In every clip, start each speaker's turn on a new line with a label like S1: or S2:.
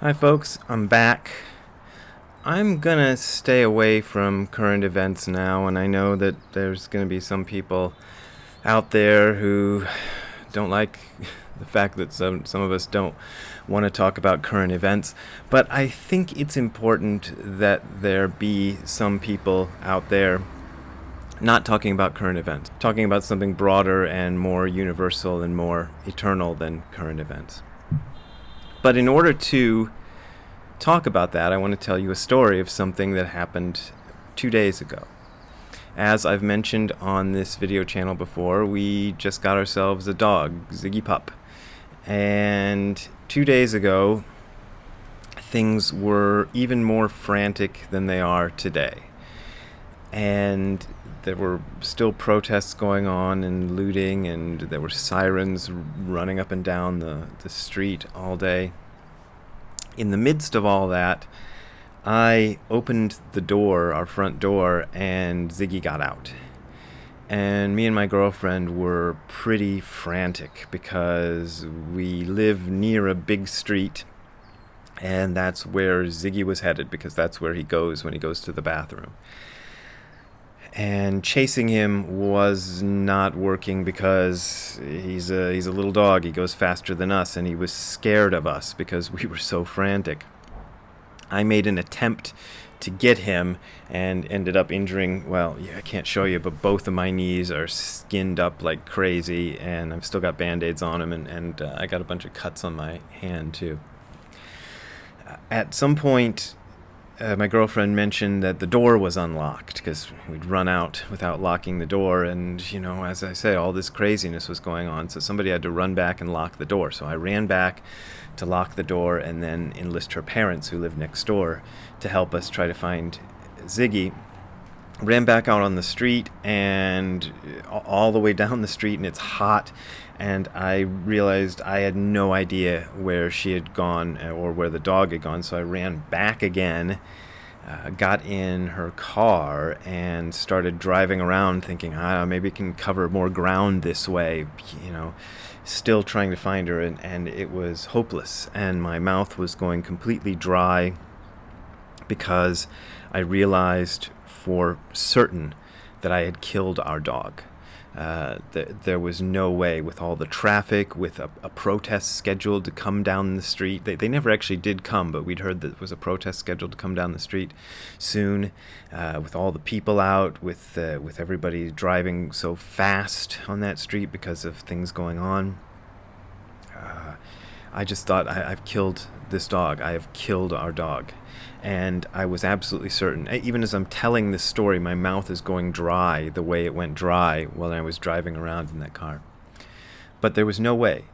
S1: Hi, folks. I'm back. I'm gonna stay away from current events now, and I know that there's gonna be some people out there who don't like the fact that some of us don't want to talk about current events. But I think it's important that there be some people out there not talking about current events, talking about something broader and more universal and more eternal than current events. But in order to talk about that, I want to tell you a story of something that happened 2 days ago. As I've mentioned on this video channel before, we just got ourselves a dog, Ziggy Pup. And 2 days ago, things were even more frantic than they are today. And there were still protests going on and looting, and there were sirens running up and down the street all day. In the midst of all that, I opened the door, our front door, and Ziggy got out. And me and my girlfriend were pretty frantic because we live near a big street, and that's where Ziggy was headed because that's where he goes when he goes to the bathroom. And chasing him was not working because he's a little dog. He goes faster than us, and he was scared of us because we were so frantic. I made an attempt to get him and ended up injuring, well, yeah, I can't show you, but both of my knees are skinned up like crazy, and I've still got Band-Aids on them, and I got a bunch of cuts on my hand too. At some point, my girlfriend mentioned that the door was unlocked because we'd run out without locking the door, and as I say, all this craziness was going on, so somebody had to run back and lock the door. So I ran back to lock the door and then enlist her parents, who live next door, to help us try to find Ziggy. Ran back out on the street and all the way down the street, and it's hot, and I realized I had no idea where she had gone or where the dog had gone, so I ran back again, got in her car, and started driving around thinking, maybe I can cover more ground this way, still trying to find her, and it was hopeless, and my mouth was going completely dry because I realized for certain that I had killed our dog. There was no way, with all the traffic, with a protest scheduled to come down the street. They never actually did come, but we'd heard that there was a protest scheduled to come down the street soon, with all the people out, with everybody driving so fast on that street because of things going on. I just thought, I've killed this dog. I have killed our dog. And I was absolutely certain. Even as I'm telling this story, my mouth is going dry the way it went dry while I was driving around in that car. But there was no way.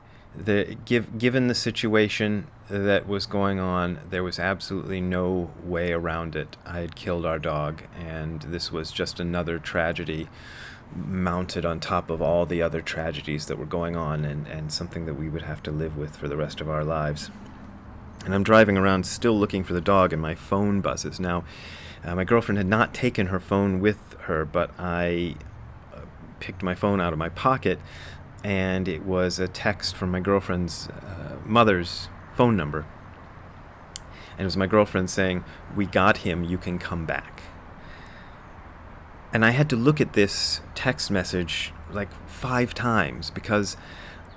S1: Given the situation that was going on, there was absolutely no way around it. I had killed our dog, and this was just another tragedy mounted on top of all the other tragedies that were going on, and something that we would have to live with for the rest of our lives. And I'm driving around still looking for the dog, and my phone buzzes. Now, my girlfriend had not taken her phone with her, but I picked my phone out of my pocket, and it was a text from my girlfriend's mother's phone number. And it was my girlfriend saying, "We got him, you can come back." And I had to look at this text message like 5 times because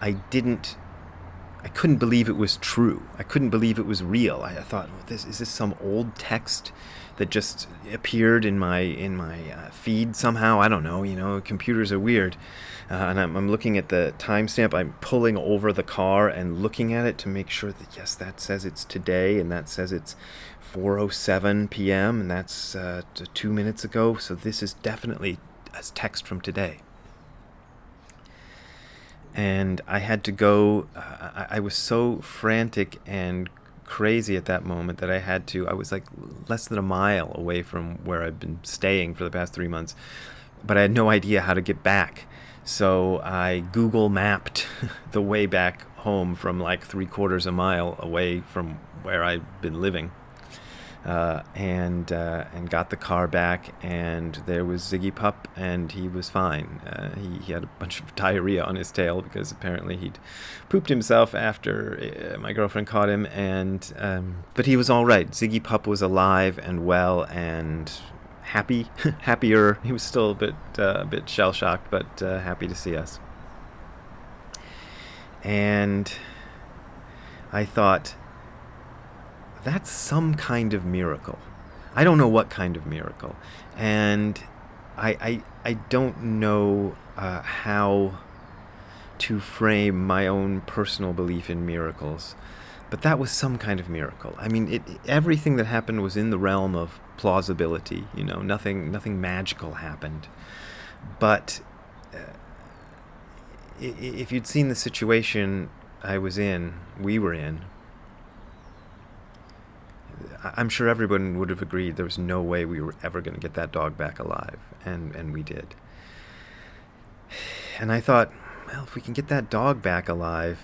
S1: I couldn't believe it was true. I couldn't believe it was real. I thought, is this some old text that just appeared in my feed somehow? I don't know. Computers are weird. And I'm looking at the timestamp. I'm pulling over the car and looking at it to make sure that, yes, that says it's today, and that says it's 4:07 p.m., and that's 2 minutes ago. So this is definitely a text from today. And I had to go, I was so frantic and crazy at that moment that I was like less than a mile away from where I've been staying for the past 3 months, but I had no idea how to get back. So I Google mapped the way back home from like 3/4 a mile away from where I've been living. and got the car back, and there was Ziggy Pup, and he was fine. He had a bunch of diarrhea on his tail because apparently he'd pooped himself after my girlfriend caught him, and but he was all right. Ziggy Pup was alive and well and happy, happier. He was still a bit shell shocked, but happy to see us. And I thought, that's some kind of miracle. I don't know what kind of miracle, and I don't know how to frame my own personal belief in miracles, but that was some kind of miracle. I mean, everything that happened was in the realm of plausibility. You know, nothing magical happened, but if you'd seen the situation we were in, I'm sure everyone would have agreed there was no way we were ever going to get that dog back alive, and we did. And I thought, well, if we can get that dog back alive,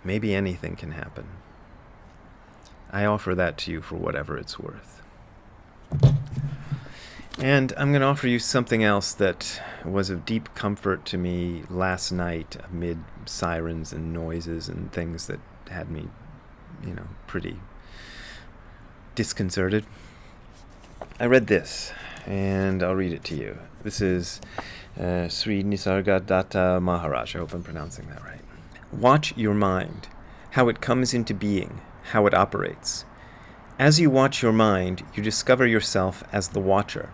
S1: maybe anything can happen. I offer that to you for whatever it's worth. And I'm going to offer you something else that was of deep comfort to me last night amid sirens and noises and things that had me, pretty disconcerted. I read this, and I'll read it to you. This is Sri Nisargadatta Maharaj. I hope I'm pronouncing that right. Watch your mind, how it comes into being, how it operates. As you watch your mind, you discover yourself as the watcher.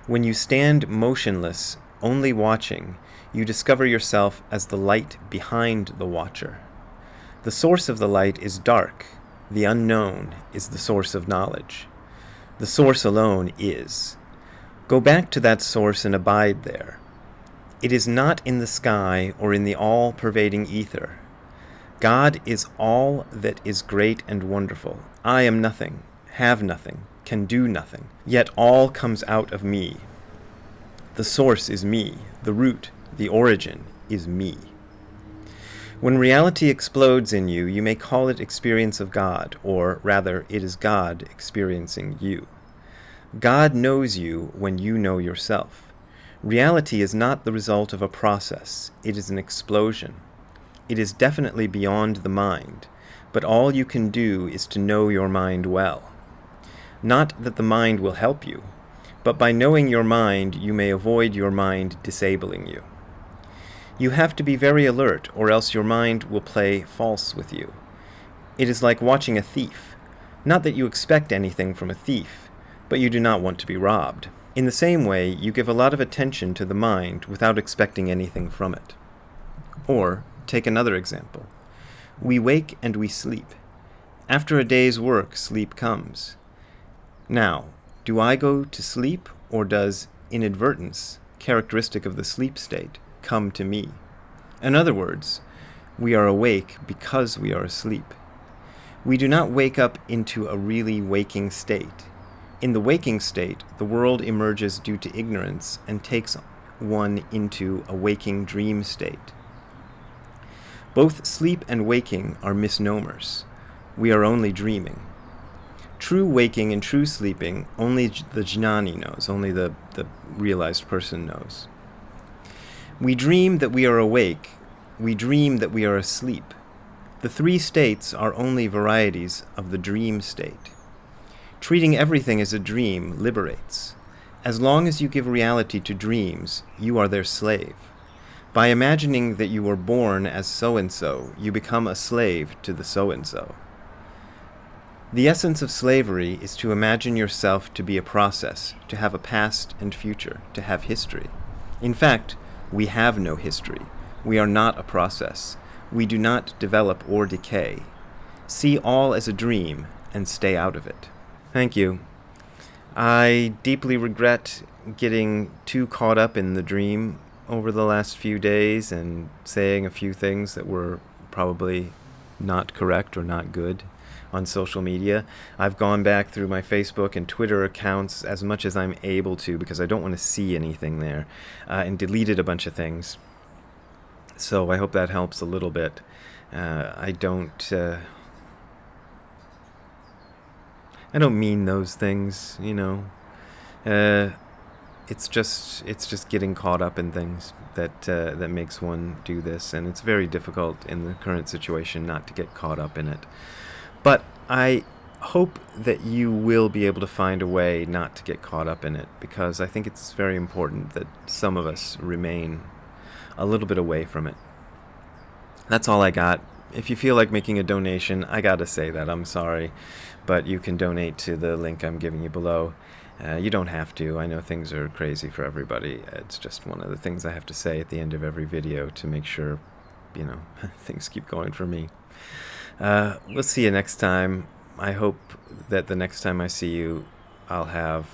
S1: When you stand motionless, only watching, you discover yourself as the light behind the watcher. The source of the light is dark. The unknown is the source of knowledge. The source alone is. Go back to that source and abide there. It is not in the sky or in the all-pervading ether. God is all that is great and wonderful. I am nothing, have nothing, can do nothing, yet all comes out of me. The source is me, the root, the origin is me. When reality explodes in you, you may call it experience of God, or rather, it is God experiencing you. God knows you when you know yourself. Reality is not the result of a process, it is an explosion. It is definitely beyond the mind, but all you can do is to know your mind well. Not that the mind will help you, but by knowing your mind, you may avoid your mind disabling you. You have to be very alert, or else your mind will play false with you. It is like watching a thief. Not that you expect anything from a thief, but you do not want to be robbed. In the same way, you give a lot of attention to the mind without expecting anything from it. Or, take another example. We wake and we sleep. After a day's work, sleep comes. Now, do I go to sleep, or does inadvertence, characteristic of the sleep state, come to me? In other words, we are awake because we are asleep. We do not wake up into a really waking state. In the waking state, the world emerges due to ignorance and takes one into a waking dream state. Both sleep and waking are misnomers. We are only dreaming. True waking and true sleeping, only the jnani knows, only the realized person knows. We dream that we are awake. We dream that we are asleep. The three states are only varieties of the dream state. Treating everything as a dream liberates. As long as you give reality to dreams, you are their slave. By imagining that you were born as so-and-so, you become a slave to the so-and-so. The essence of slavery is to imagine yourself to be a process, to have a past and future, to have history. In fact, we have no history. We are not a process. We do not develop or decay. See all as a dream and stay out of it. Thank you. I deeply regret getting too caught up in the dream over the last few days and saying a few things that were probably not correct or not good on social media. I've gone back through my Facebook and Twitter accounts as much as I'm able to because I don't want to see anything there, and deleted a bunch of things. So I hope that helps a little bit. I don't mean those things, you know. Uh, it's just getting caught up in things that makes one do this, and it's very difficult in the current situation not to get caught up in it. But I hope that you will be able to find a way not to get caught up in it, because I think it's very important that some of us remain a little bit away from it. That's all I got. If you feel like making a donation, I gotta say that. I'm sorry. But you can donate to the link I'm giving you below. You don't have to. I know things are crazy for everybody. It's just one of the things I have to say at the end of every video to make sure, things keep going for me. We'll see you next time. I hope that the next time I see you, I'll have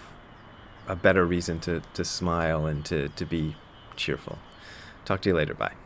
S1: a better reason to smile and to be cheerful. Talk to you later. Bye.